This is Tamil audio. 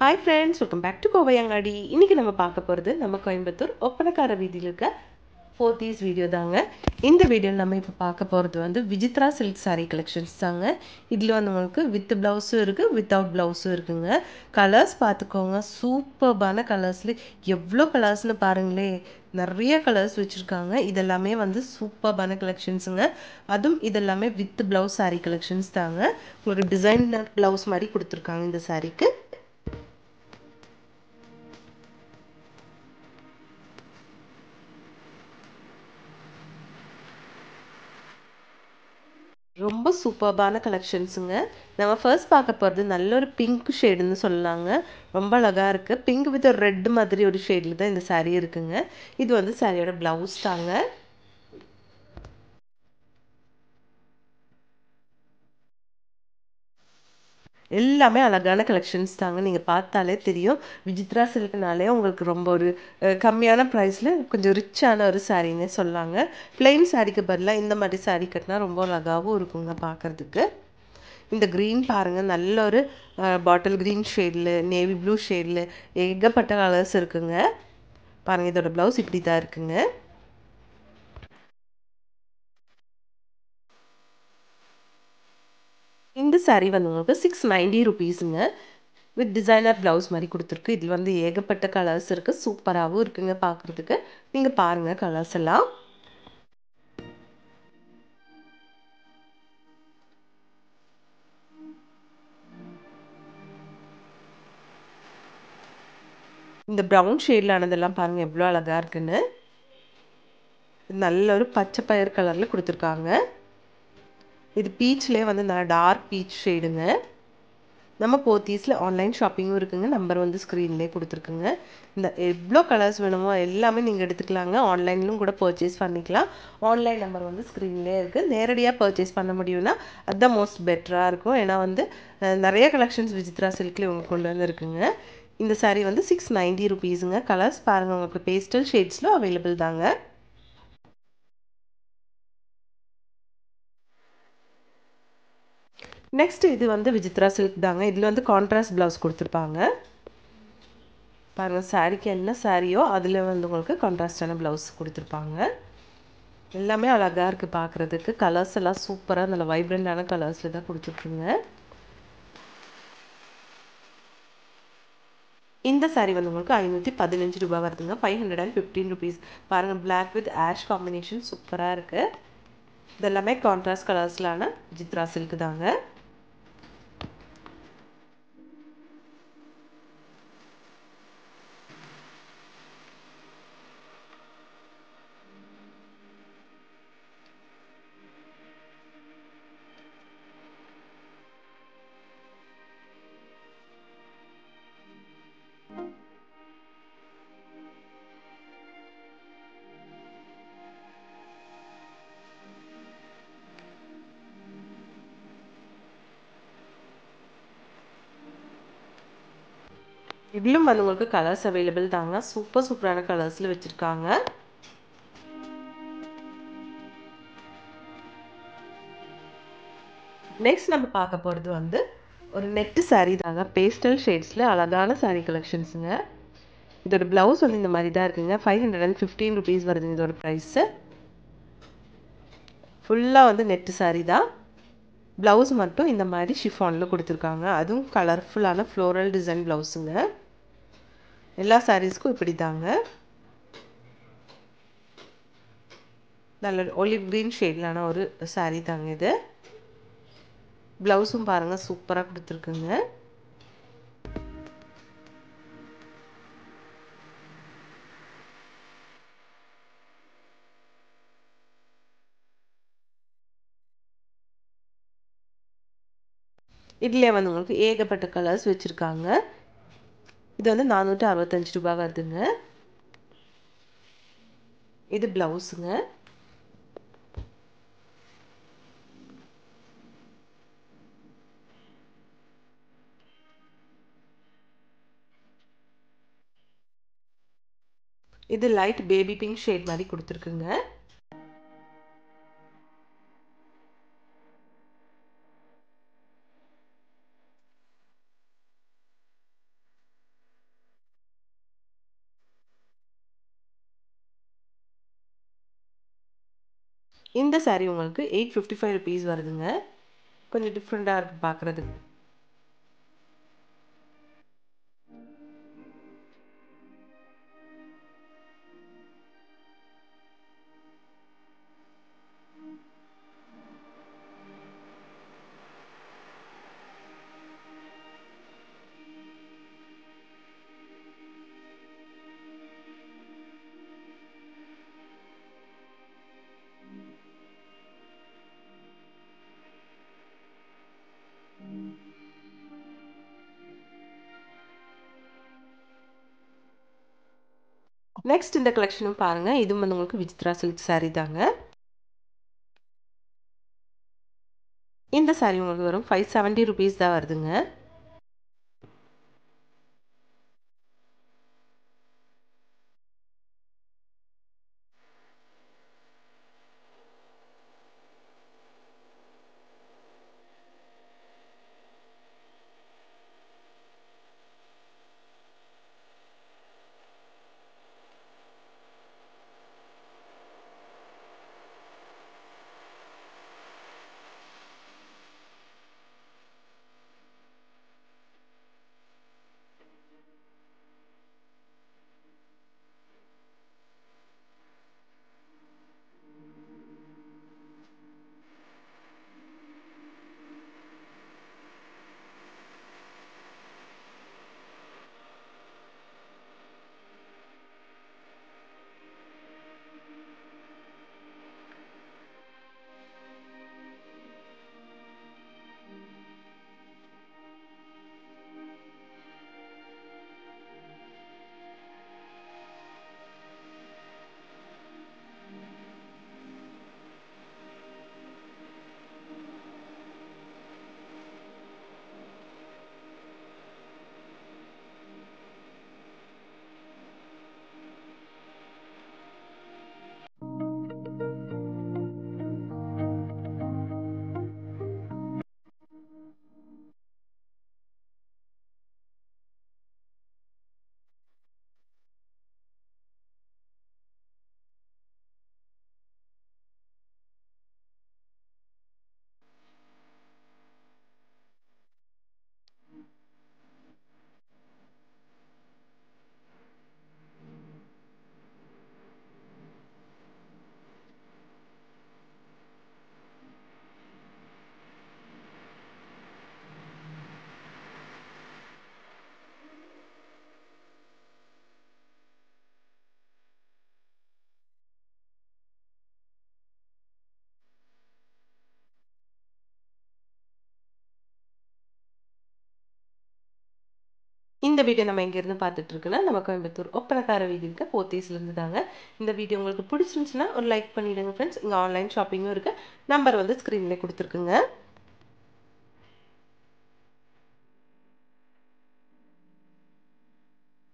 Hi friends, welcome back to Kovai Angadi. இன்னைக்கு நம்ம பார்க்க போகிறது நம்ம கோயம்புத்தூர் ஒப்பனக்கார வீதியில் இருக்க போத்தீஸ் வீடியோ தாங்க. இந்த வீடியோவில் நம்ம இப்போ பார்க்க போகிறது வந்து விசித்ரா சில்க் சாரீ கலெக்ஷன்ஸ் தாங்க. இதில் வந்து உங்களுக்கு வித் ப்ளவுஸும் இருக்குது, வித்தவுட் ப்ளவுஸும் இருக்குங்க. கலர்ஸ் பார்த்துக்கோங்க, சூப்பர்பான கலர்ஸில் எவ்வளோ கலர்ஸ்னு பாருங்களே, நிறைய கலர்ஸ் வச்சுருக்காங்க. இதெல்லாமே வந்து சூப்பர்பான கலெக்ஷன்ஸுங்க. அதுவும் இதெல்லாமே வித் ப்ளவுஸ் சாரீ கலெக்ஷன்ஸ் தாங்க. உங்களுக்கு டிசைனர் ப்ளவுஸ் மாதிரி கொடுத்துருக்காங்க இந்த சாரீக்கு. ரொம்ப சூப்பர்பான கலெக்ஷன்ஸுங்க. நம்ம ஃபர்ஸ்ட் பார்க்க போகிறது நல்ல ஒரு பிங்க் ஷேடுன்னு சொல்லலாங்க. ரொம்ப அழகாக இருக்குது. பிங்க் வித் ஒரு ரெட் மாதிரி ஒரு ஷேடில் தான் இந்த சாரீ இருக்குங்க. இது வந்து சாரியோட ப்ளவுஸ் தாங்க. எல்லாமே அழகான கலெக்ஷன்ஸ் தாங்க. நீங்கள் பார்த்தாலே தெரியும், விசித்ரா சில்க்னாலே உங்களுக்கு ரொம்ப ஒரு கம்மியான ப்ரைஸில் கொஞ்சம் ரிச்சான ஒரு சாரீன்னே சொல்லலாங்க. பிளெயின் சாரீக்கு பதிலாக இந்த மாதிரி சாரீ கட்டினா ரொம்ப அழகாகவும் இருக்குங்க பார்க்குறதுக்கு. இந்த க்ரீன் பாருங்கள், நல்ல ஒரு பாட்டில் க்ரீன் ஷேடில், நேவி ப்ளூ ஷேடில் ஏகப்பட்ட கலர்ஸ் இருக்குங்க. பாருங்கள், இதோட ப்ளவுஸ் இப்படி தான் இருக்குங்க. இந்த சாரீ வந்து உங்களுக்கு 690 ருபீஸுங்க. வித் டிசைனர் ப்ளவுஸ் மாதிரி கொடுத்துருக்கு. இதில் வந்து ஏகப்பட்ட கலர்ஸ் இருக்குது, சூப்பராகவும் இருக்குங்க பார்க்குறதுக்கு. நீங்கள் பாருங்கள் கலர்ஸ் எல்லாம். இந்த ப்ரௌன் ஷேடில் ஆனதெல்லாம் பாருங்கள் எவ்வளோ அழகாக இருக்குன்னு. நல்ல ஒரு பச்சை பயிர் கலரில் கொடுத்துருக்காங்க. இது பீச்லேயே வந்து நல்லா டார்க் பீச் ஷேடுங்க. நம்ம போத்தீஸில் ஆன்லைன் ஷாப்பிங்கும் இருக்குங்க. நம்பர் வந்து ஸ்க்ரீன்லேயே கொடுத்துருக்குங்க. இந்த எவ்வளோ கலர்ஸ் வேணுமோ எல்லாமே நீங்கள் எடுத்துக்கலாங்க. ஆன்லைன்லும் கூட பர்ச்சேஸ் பண்ணிக்கலாம். ஆன்லைன் நம்பர் வந்து ஸ்க்ரீன்லேயே இருக்குது. நேரடியாக பர்ச்சேஸ் பண்ண முடியும்னா அதுதான் மோஸ்ட் பெட்டராக இருக்கும். ஏன்னா வந்து நிறைய கலெக்ஷன்ஸ் விசித்ரா சில்க்லேயே உங்களுக்கு கொண்டு வந்து இருக்குங்க. இந்த சாரீ வந்து 690 ருபீஸுங்க. கலர்ஸ் பாருங்கள், உங்களுக்கு பேஸ்டல் ஷேட்ஸில் அவைலபிள் தாங்க. நெக்ஸ்ட் இது வந்து விசித்ரா சில்க் தாங்க. இதில் வந்து கான்ட்ராஸ்ட் ப்ளவுஸ் கொடுத்துருப்பாங்க. பாருங்கள், சாரீக்கு என்ன சாரியோ அதில் வந்து உங்களுக்கு கான்ட்ராஸ்டான ப்ளவுஸ் கொடுத்துருப்பாங்க. எல்லாமே அழகாக இருக்குது பார்க்குறதுக்கு. கலர்ஸ் எல்லாம் சூப்பராக நல்ல வைப்ரண்டான கலர்ஸில் தான் கொடுத்துருக்குங்க. இந்த சாரீ வந்து உங்களுக்கு 515 ரூபா வருதுங்க. 515 ருபீஸ். பாருங்கள், பிளாக் வித் ஆஷ் காம்பினேஷன் சூப்பராக இருக்குது. இதெல்லாமே கான்ட்ராஸ்ட் கலர்ஸ்லான விசித்ரா சில்க் தாங்க. இதிலும் வந்து உங்களுக்கு கலர்ஸ் அவைலபிள் தாங்க. சூப்பரான கலர்ஸில் வச்சுருக்காங்க. நெக்ஸ்ட் நம்ம பார்க்க போகிறது வந்து ஒரு நெட்டு சாரீ தாங்க. பேஸ்டல் ஷேட்ஸில் அழகான சாரீ கலெக்ஷன்ஸுங்க. இதோட ப்ளவுஸ் வந்து இந்த மாதிரி தான் இருக்குங்க. 515 ருபீஸ் வருதுங்க இதோட ப்ரைஸு. ஃபுல்லாக வந்து நெட்டு சாரீ தான். ப்ளவுஸ் மட்டும் இந்த மாதிரி ஷிஃபானில் கொடுத்துருக்காங்க. அதுவும் கலர்ஃபுல்லான ஃப்ளோரல் டிசைன் ப்ளவுஸுங்க. எல்லா சாரீஸ்க்கும் இப்படி தாங்க. நல்ல ஒலிவ் க்ரீன் ஷேட்லான ஒரு சாரீ தாங்க இது. ப்ளவுஸும் பாருங்கள் சூப்பராக கொடுத்துருக்குங்க. இதில் வந்து உங்களுக்கு ஏகப்பட்ட கலர்ஸ் வச்சுருக்காங்க. இது வந்து 465 ரூபா வருதுங்க. இது ப்ளவுஸுங்க. இது லைட் பேபி பிங்க் ஷேட் மாதிரி கொடுத்துருக்குங்க. இந்த saree உங்களுக்கு 855 rupees வருதுங்க. கொஞ்சம் டிஃப்ரெண்ட்டாக இருக்குது பார்க்குறதுக்கு. நெக்ஸ்ட் இந்த கலெக்ஷனும் பாருங்கள். இதுவும் வந்து உங்களுக்கு விசித்ரா சில்க் saree தாங்க. இந்த saree உங்களுக்கு வரும் 570 rupees தான் வருதுங்க. இந்த வீடியோ நம்ம எங்கேருந்து பார்த்துட்டு இருக்குன்னா, நம்ம கோயம்புத்தூர் ஒப்பனக்கார வீதி இருக்க போத்தீஸ்லேருந்து தாங்க. இந்த வீடியோ உங்களுக்கு பிடிச்சிருந்துச்சுன்னா ஒரு லைக் பண்ணிவிடுங்க ஃப்ரெண்ட்ஸ். இங்கே ஆன்லைன் ஷாப்பிங்கும் இருக்குது. நம்பர் வந்து ஸ்க்ரீனில் கொடுத்துருக்குங்க.